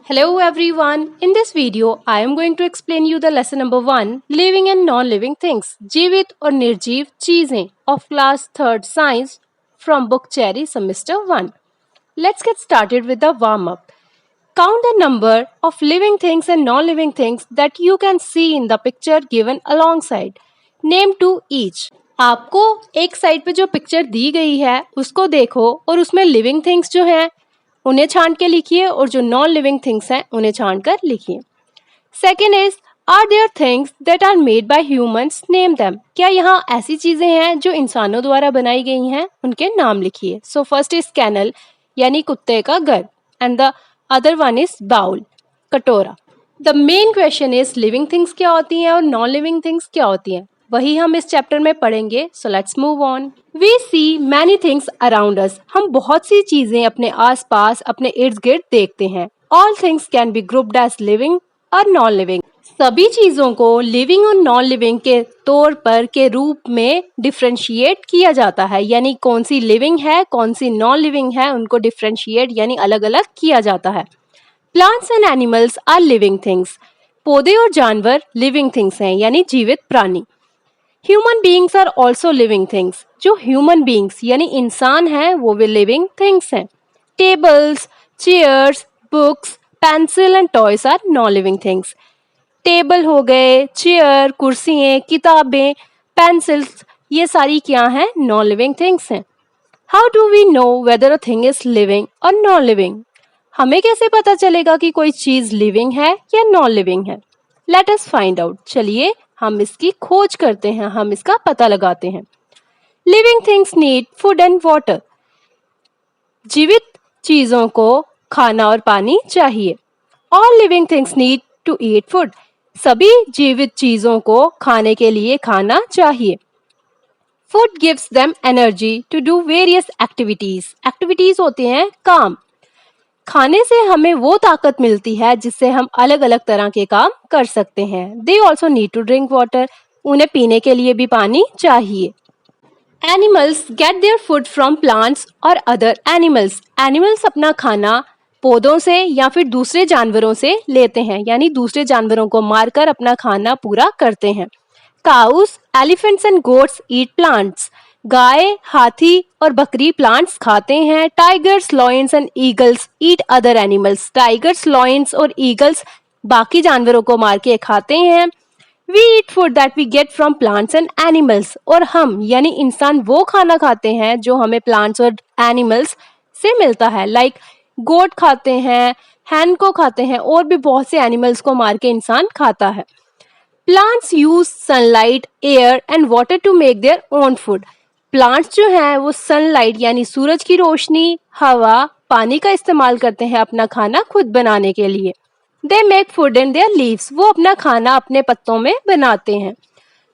Hello everyone. In this video, I am going to explain you the lesson number 1, living and non-living things, जीवित और निर्जीव चीजें of class 3rd science from book Cherry semester 1. Let's get started with the warm up. Count the number of living things and non-living things that you can see in the picture given alongside. Name 2 each. आपको एक side पे जो picture दी गई है उसको देखो और उसमें लिविंग थिंग्स जो हैं उन्हें छांट के लिखिए और जो नॉन लिविंग थिंग्स हैं उन्हें छांट कर लिखिए. Second is, are there things that are made by humans, name them. क्या यहाँ ऐसी चीजें हैं जो इंसानों द्वारा बनाई गई हैं, उनके नाम लिखिए. सो फर्स्ट इज कैनल यानी कुत्ते का घर and the other one is bowl, कटोरा. The main question is living things क्या होती हैं और नॉन लिविंग थिंग्स क्या होती हैं, वही हम इस चैप्टर में पढ़ेंगे. So let's move on. We see many things around us. हम बहुत सी चीजें अपने आसपास अपने इर्द गिर्द देखते हैं. All things can be grouped as living और नॉन लिविंग. सभी चीजों को लिविंग और नॉन लिविंग के तौर पर के रूप में डिफरेंशिएट किया जाता है, यानी कौन सी लिविंग है कौन सी नॉन लिविंग है उनको डिफरेंशिएट यानी अलग अलग किया जाता है. Plants and animals are living things. पौधे और जानवर लिविंग थिंग्स हैं यानी जीवित प्राणी. Human beings are also living things. जो ह्यूमन बीइंग्स यानी इंसान हैं वो भी लिविंग थिंग्स हैं. Tables, chairs, books, pencil and toys are non living things. Table हो गए, चेयर, कुर्सियाँ, किताबें, पेंसिल्स, ये सारी क्या हैं, नॉन लिविंग थिंग्स हैं. How do we know whether a thing is living और नॉन लिविंग. हमें कैसे पता चलेगा कि कोई चीज लिविंग है या नॉन लिविंग है. Let us find out. चलिए हम इसकी खोज करते हैं, हम इसका पता लगाते हैं. Living things need food and water. जीवित चीजों को खाना और पानी चाहिए. All living things need to eat food. सभी जीवित चीजों को खाने के लिए खाना चाहिए. Food gives them energy to do various activities. Activities होते हैं काम. खाने से हमें वो ताकत मिलती है जिससे हम अलग अलग तरह के काम कर सकते हैं. They also need to drink water. उन्हें पीने के लिए भी पानी चाहिए. Animals get their food from plants और अदर एनिमल्स. एनिमल्स अपना खाना पौधों से या फिर दूसरे जानवरों से लेते हैं, यानी दूसरे जानवरों को मारकर अपना खाना पूरा करते हैं. Cows, elephants and goats eat plants. गाय, हाथी और बकरी प्लांट्स खाते हैं. Tigers, lions and eagles eat other animals. Tigers, lions और ईगल्स बाकी जानवरों को मार के खाते हैं. We eat food that we get from plants and animals. और हम यानी इंसान वो खाना खाते हैं जो हमें प्लांट्स और एनिमल्स से मिलता है. लाइक गोट खाते हैं, हैन को खाते हैं और भी बहुत से एनिमल्स को मार के इंसान खाता है. Plants use sunlight, air and water to make their own food. Plants जो हैं वो सनलाइट यानी सूरज की रोशनी, हवा, पानी का इस्तेमाल करते हैं अपना खाना खुद बनाने के लिए. They make food in their leaves. वो अपना खाना अपने पत्तों में बनाते हैं.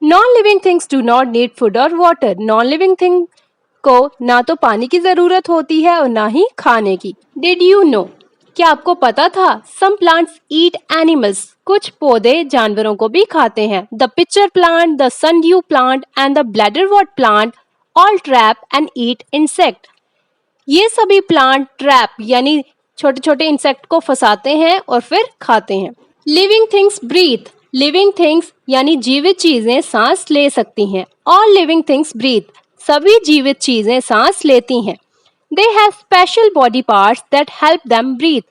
Non living things do not need food और वाटर. नॉन लिविंग थिंग को ना तो पानी की जरूरत होती है और ना ही खाने की. डिड यू नो, क्या आपको पता था, सम प्लांट्स ईट एनिमल्स. कुछ पौधे जानवरों को भी खाते हैं. The pitcher plant, the sundew plant and the bladderwort plant all trap and eat insect. ये सभी प्लांट ट्रैप यानी छोटे छोटे इंसेक्ट को फंसाते हैं और फिर खाते हैं. Living things breathe. Living things यानी जीवित चीजें सांस ले सकती हैं. All living things breathe. सभी जीवित चीजें सांस लेती हैं. They have special body parts that help them breathe.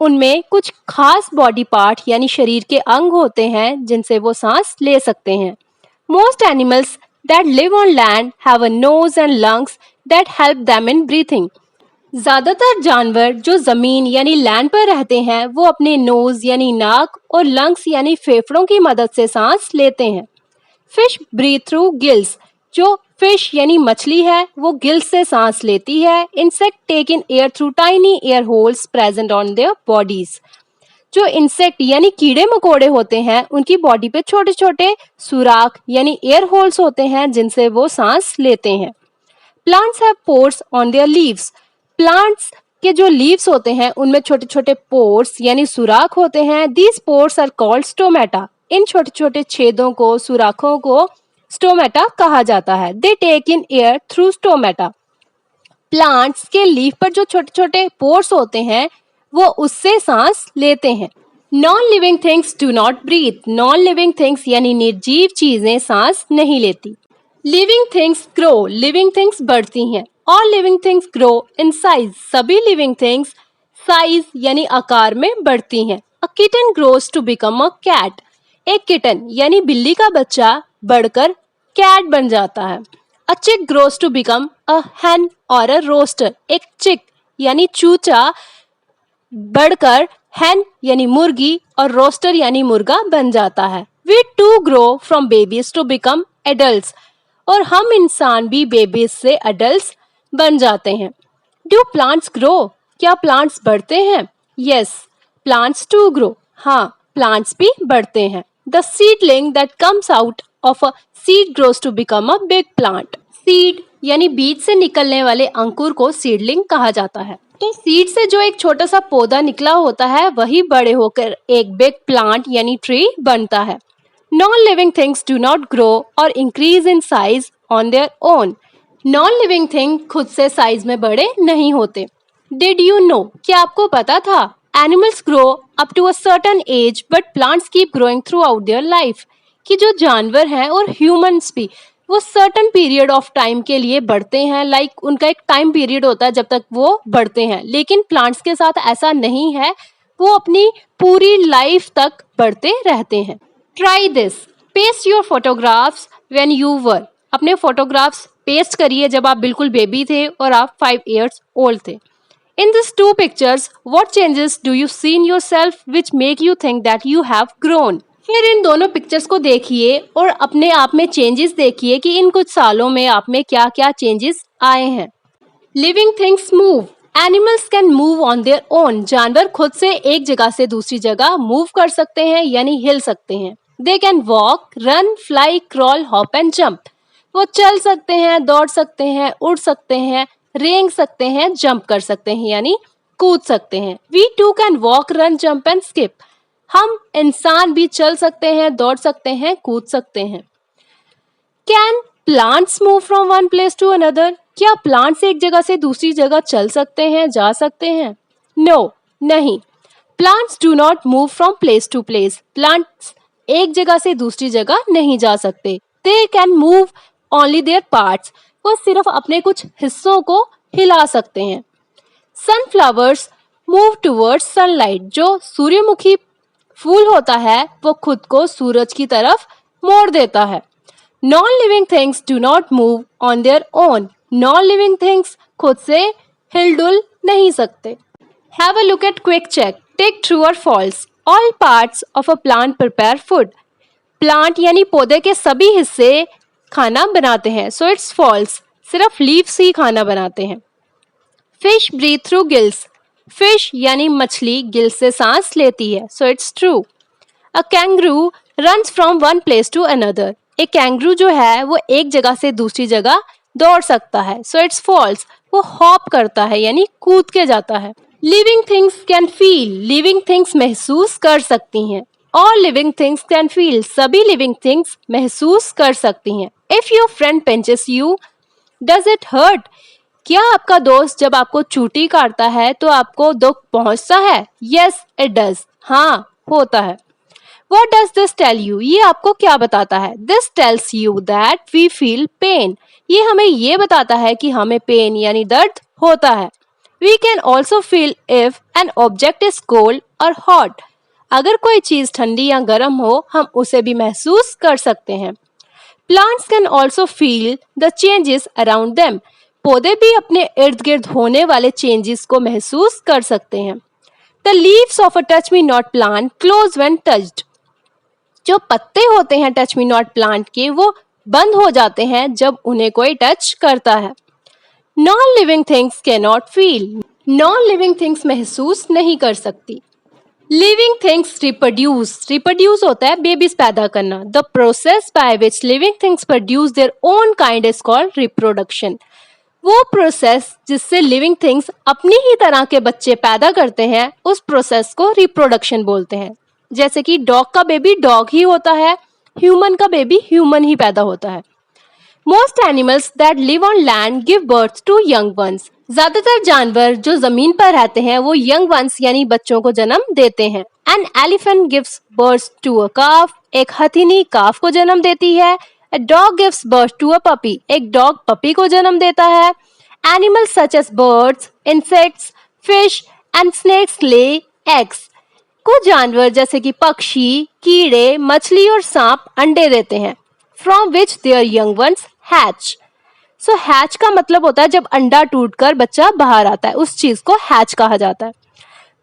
उनमें कुछ खास बॉडी पार्ट यानी शरीर के अंग होते हैं जिनसे वो सांस ले सकते हैं. Most animals that live on land have a nose and lungs that help them in breathing. ज्यादातर जानवर जो जमीन यानी लैंड पर रहते हैं वो अपने नोज यानी नाक और लंग्स यानी फेफड़ों की मदद से सांस लेते हैं. Fish breathe through gills. जो फिश यानी मछली है वो गिल्स से सांस लेती है. Insect take in air through tiny air holes present on their bodies. जो इंसेक्ट यानी कीड़े मकोड़े होते हैं उनकी बॉडी पे छोटे छोटे सुराख यानी एयर होल्स होते हैं जिनसे वो सांस लेते हैं. Plants have pores on their leaves. Plants के जो लीव्स होते हैं उनमें छोटे छोटे पोर्स यानी सुराख होते हैं. These pores are called stomata. इन छोटे छोटे छेदों को, सुराखों को स्टोमेटा कहा जाता है. They take in air through stomata. Plants के लीफ पर जो छोटे छोटे पोर्स होते हैं वो उससे सांस लेते हैं। Non living things do not breathe. Non living things यानी निर्जीव चीजें सांस नहीं लेती। Living things grow. Living things बढ़ती हैं। All living things grow in size. सभी लिविंग थिंग्स साइज यानी आकार में बढ़ती हैं। A kitten grows to become a cat. एक किटन यानी बिल्ली का बच्चा बढ़कर कैट बन जाता है। अ चिक ग्रोज टू बिकम अ हैन और अ रोस्टर। एक चिक यानी चूचा बढ़कर हैन यानी मुर्गी और रोस्टर यानी मुर्गा बन जाता है। We too grow from babies to become adults. और हम इंसान भी बेबीज से एडल्ट्स बन जाते हैं। Do plants grow. क्या प्लांट्स बढ़ते हैं? Yes, plants too grow. हाँ, प्लांट्स भी बढ़ते हैं। The seedling that comes out of a seed grows to become a big plant. Seed यानी बीज से निकलने वाले अंकुर को सीडलिंग कहा जाता है। तो सीड से जो एक छोटा सा पौधा निकला होता है वही बड़े होकर एक बिग प्लांट यानी ट्री बनता है। Non living things do not grow और increase in size on their own. Non living thing खुद से साइज में बड़े नहीं होते। Did you know? क्या आपको पता था? Animals grow up to a certain age but plants keep growing throughout their life. कि जो जानवर हैं और ह्यूमंस भी वो सर्टेन पीरियड ऑफ टाइम के लिए बढ़ते हैं। लाइक उनका एक टाइम पीरियड होता है जब तक वो बढ़ते हैं, लेकिन प्लांट्स के साथ ऐसा नहीं है। वो अपनी पूरी लाइफ तक बढ़ते रहते हैं। Try this. Paste your photographs when you were. अपने फोटोग्राफ्स पेस्ट करिए जब आप बिल्कुल बेबी थे और आप 5 इयर्स ओल्ड थे। In these two pictures, what changes do you see in yourself which make you think that you have grown? फिर इन दोनों पिक्चर्स को देखिए और अपने आप में चेंजेस देखिए कि इन कुछ सालों में आप में क्या क्या चेंजेस आए हैं। Living things move. Animals can move on their own. जानवर खुद से एक जगह से दूसरी जगह मूव कर सकते हैं यानी हिल सकते हैं। They can walk, run, fly, crawl, hop and jump. वो चल सकते हैं, दौड़ सकते हैं, उड़ सकते हैं, रेंग सकते हैं, जंप कर सकते हैं यानी कूद सकते हैं। We too can walk, run, jump and skip. हम इंसान भी चल सकते हैं, दौड़ सकते हैं, कूद सकते हैं। Can plants move from one place to another? क्या प्लांट्स एक जगह से दूसरी जगह चल सकते हैं, जा सकते हैं? नो, नहीं। Plants do not move from place to place. Plants एक जगह से दूसरी जगह नहीं जा सकते। They can move only their parts. वो सिर्फ अपने कुछ हिस्सों को हिला सकते हैं। Sunflowers move towards sunlight. जो सूर्यमुखी फूल होता है वो खुद को सूरज की तरफ मोड़ देता है। Non living things do not move on their own. Non living things खुद से हिलडुल नहीं सकते। Have a look at quick check. Take true और false. All parts of a plant prepare food. Plant यानी पौधे के सभी हिस्से खाना बनाते हैं, सो इट्स फॉल्स। सिर्फ लीव्स ही खाना बनाते हैं। Fish breathe through gills. Fish यानी मछली गिल से सांस लेती है, so it's true. A kangaroo runs from one place to another. एक कैंगरू जो है वो एक जगह से दूसरी जगह दौड़ सकता है, सो इट्स फॉल्स। वो हॉप करता है यानी कूद के जाता है। Living things can feel. लिविंग थिंग्स महसूस कर सकती हैं। All living things can feel. सभी लिविंग थिंग्स महसूस कर सकती हैं। If your friend pinches you, does it hurt? क्या आपका दोस्त जब आपको चूटी काटता है तो आपको दुख पहुंचता है? Yes it does. हाँ, होता है। What does this tell you? ये आपको क्या बताता है? This tells you that we feel pain. ये हमें ये बताता है कि हमें पेन यानी दर्द होता है। We can also feel if an object is cold or hot. अगर कोई चीज ठंडी या गर्म हो हम उसे भी महसूस कर सकते हैं। Plants can also feel the changes around them. पौधे भी अपने इर्द गिर्द होने वाले चेंजेस को महसूस कर सकते हैं। The leaves of a touch me not plant close when touched. जो पत्ते होते हैं टच मी नॉट प्लांट के वो बंद हो जाते हैं जब उन्हें कोई टच करता है। Non living things can not feel. Non living things महसूस नहीं कर सकती। Living things reproduce. रिप्रोड्यूस होता है बेबीज पैदा करना। The process by which living things produce their own kind is called reproduction. वो प्रोसेस जिससे लिविंग थिंग्स अपनी ही तरह के बच्चे पैदा करते हैं उस प्रोसेस को रिप्रोडक्शन बोलते हैं। जैसे कि डॉग का बेबी डॉग ही होता है, ह्यूमन का बेबी ह्यूमन ही पैदा होता है। Most animals that live on land give birth to young ones. ज्यादातर जानवर जो जमीन पर रहते हैं वो यंग वंस यानी बच्चों को जन्म देते हैं। An elephant gives birth to a calf, एक हथिनी काफ को जन्म देती है। A dog gives birth to a puppy, एक डॉग पपी को जन्म देता है। Animals such as birds, insects, fish and snakes lay eggs, कुछ जानवर जैसे कि पक्षी, कीड़े, मछली और सांप अंडे देते हैं। From which there young ones hatch. So hatch का मतलब होता है जब अंडा टूटकर बच्चा बाहर आता है, उस चीज को हैच कहा जाता है।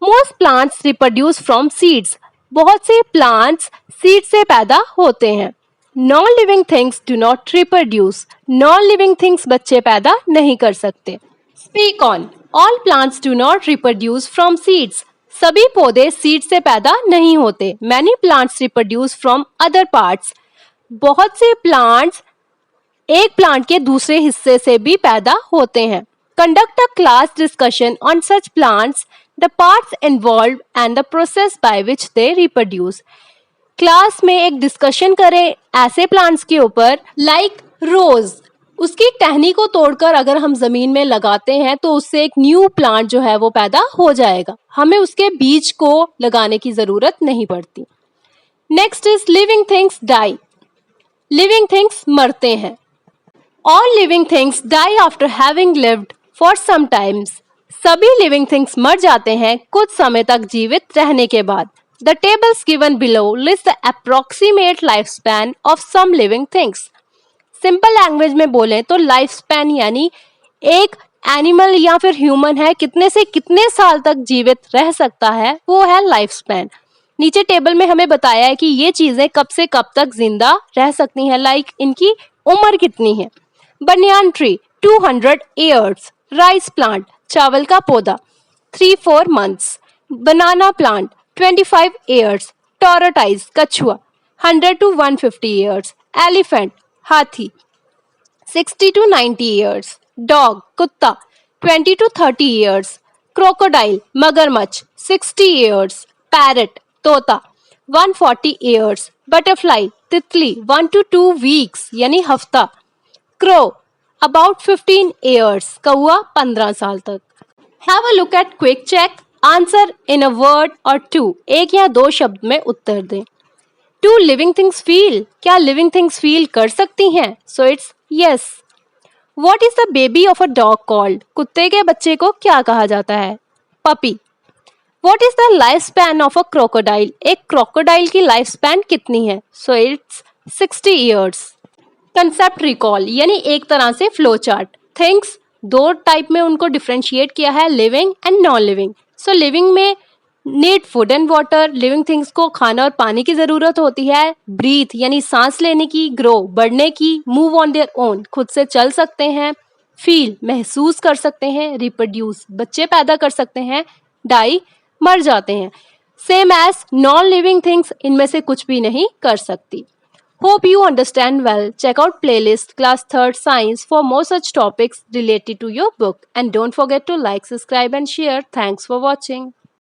Most plants reproduce from seeds, बहुत से प्लांट्स सीड से पैदा होते हैं। Non living things do not reproduce, non living things बच्चे पैदा नहीं कर सकते। Speak on, all plants do not reproduce from seeds, सभी पौधे सीड से पैदा नहीं होते। Many plants reproduce from other parts, बहुत से प्लांट्स एक प्लांट के दूसरे हिस्से से भी पैदा होते हैं। Conduct a class discussion on such plants, the parts involve and the process by which they reproduce, class में एक डिस्कशन करें ऐसे प्लांट्स के ऊपर लाइक रोज, उसकी टहनी को तोड़कर अगर हम जमीन में लगाते हैं तो उससे एक न्यू प्लांट जो है वो पैदा हो जाएगा, हमें उसके बीज को लगाने की जरूरत नहीं पड़ती। Next is living things die, living things मरते हैं। All living things die after having lived for some times. सभी लिविंग थिंग्स मर जाते हैं कुछ समय तक जीवित रहने के बाद। The tables given below list the approximate lifespan of some living things. Simple language में बोले तो लाइफ स्पैन यानी एक एनिमल या फिर ह्यूमन है कितने से कितने साल तक जीवित रह सकता है, वो है लाइफ स्पैन। नीचे टेबल में हमें बताया है कि ये चीजें कब से कब तक जिंदा रह सकती हैं, लाइक इनकी उम्र कितनी है। Banyan tree 200 years, rice plant चावल का पौधा 3-4 months, बनाना प्लांट 25 years, टॉरटाइज कछुआ 100 to 150 years, एलिफेंट हाथी 60 to 90 years, डॉग कुत्ता 20 to 30 years, क्रोकोडाइल मगरमच्छ 60 years, पैरट तोता 140 years, बटरफ्लाई तितली 1 to 2 weeks यानी हफ्ता, क्रो अबाउट 15 years, कौआ 15 साल तक। Have a look at quick check, answer in a word or two, एक या दो शब्द में उत्तर दें। टू लिविंग थिंग्स फील, क्या लिविंग थिंग्स फील कर सकती हैं? So it's yes. What is the baby of a dog called, कुत्ते के बच्चे को क्या कहा जाता है? Puppy. What is the life span of a crocodile, एक क्रोकोडाइल की लाइफ स्पैन कितनी है? So it's 60 years। Concept recall यानी एक तरह से फ्लो चार्ट। थिंग्स दो टाइप में उनको डिफरेंशिएट किया है, living and non living. So living में need food and water, living things को खाना और पानी की जरूरत होती है। ब्रीथ यानी सांस लेने की, ग्रो बढ़ने की, मूव ऑन देयर ओन खुद से चल सकते हैं, फील महसूस कर सकते हैं, रिप्रोड्यूस बच्चे पैदा कर सकते हैं, डाई मर जाते हैं। Same as non living things इनमें से कुछ भी नहीं कर सकती। Hope you understand well. Check out playlist class 3rd science for more such topics related to your book, and don't forget to like, subscribe and share. Thanks for watching.